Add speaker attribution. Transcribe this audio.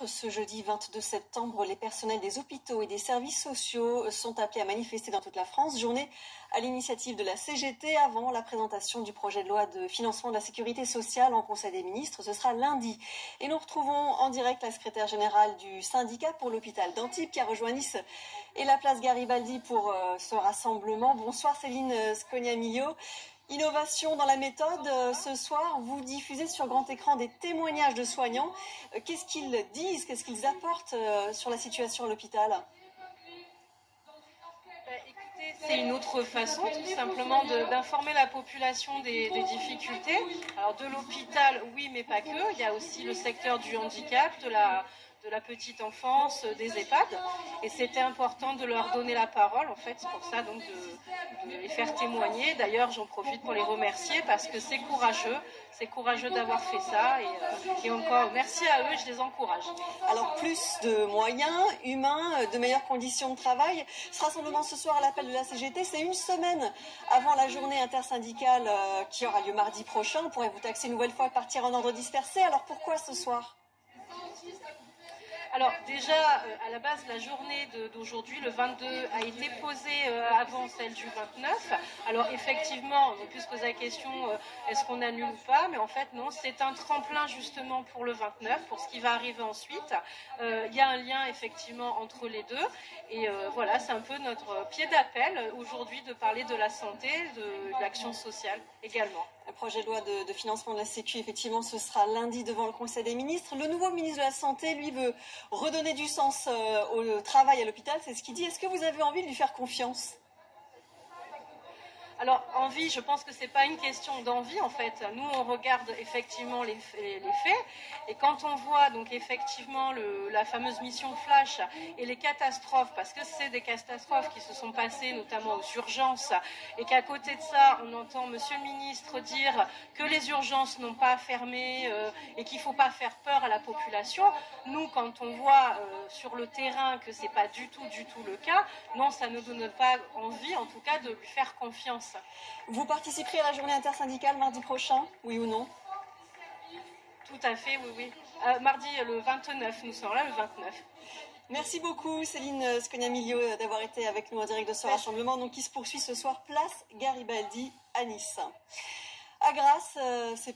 Speaker 1: Ministre, ce jeudi 22 septembre, les personnels des hôpitaux et des services sociaux sont appelés à manifester dans toute la France. Journée à l'initiative de la CGT avant la présentation du projet de loi de financement de la sécurité sociale en Conseil des ministres. Ce sera lundi. Et nous retrouvons en direct la secrétaire générale du syndicat pour l'hôpital d'Antibes qui a rejoint Nice et la place Garibaldi pour ce rassemblement. Bonsoir Céline Scognamiglio. Innovation dans la méthode, ce soir, vous diffusez sur grand écran des témoignages de soignants. Qu'est-ce qu'ils disent, qu'est-ce qu'ils apportent sur la situation à l'hôpital ?
Speaker 2: Écoutez, c'est une autre façon tout simplement d'informer la population des difficultés. Alors de l'hôpital, oui, mais pas que. Il y a aussi le secteur du handicap, de la petite enfance, des EHPAD. Et c'était important de leur donner la parole, en fait, c'est pour ça donc de les faire témoigner. D'ailleurs, j'en profite pour les remercier parce que c'est courageux d'avoir fait ça. Et encore, merci à eux, je les encourage.
Speaker 1: Alors, plus de moyens humains, de meilleures conditions de travail. Ce rassemblement ce soir à l'appel de la CGT, c'est une semaine avant la journée intersyndicale qui aura lieu mardi prochain. On pourrait vous taxer une nouvelle fois de partir en ordre dispersé. Alors, pourquoi ce soir ?
Speaker 2: Alors déjà, à la base, la journée d'aujourd'hui, le 22, a été posée avant celle du 29. Alors effectivement, on peut se poser la question, est-ce qu'on annule ou pas? Mais en fait non, c'est un tremplin justement pour le 29, pour ce qui va arriver ensuite. Il y a un lien effectivement entre les deux. Et voilà, c'est un peu notre pied d'appel aujourd'hui de parler de la santé, de l'action sociale également.
Speaker 1: Le projet de loi de financement de la Sécu, effectivement, ce sera lundi devant le Conseil des ministres. Le nouveau ministre de la Santé, lui, veut redonner du sens au travail à l'hôpital. C'est ce qu'il dit. Est-ce que vous avez envie de lui faire confiance ?
Speaker 2: Alors, envie, je pense que ce n'est pas une question d'envie, en fait. Nous, on regarde effectivement les faits. Et quand on voit donc effectivement la fameuse mission Flash et les catastrophes, parce que c'est des catastrophes qui se sont passées notamment aux urgences, et qu'à côté de ça, on entend Monsieur le ministre dire que les urgences n'ont pas fermé et qu'il ne faut pas faire peur à la population. Nous, quand on voit sur le terrain que ce n'est pas du tout le cas, non, ça ne nous donne pas envie, en tout cas, de lui faire confiance.
Speaker 1: Vous participerez à la journée intersyndicale mardi prochain, oui ou non ?
Speaker 2: Tout à fait, oui. Mardi, le 29, nous serons là le 29.
Speaker 1: Merci beaucoup Céline Scognamiglio d'avoir été avec nous en direct de ce rassemblement donc, qui se poursuit ce soir, place Garibaldi à Nice. À Grasse, c'est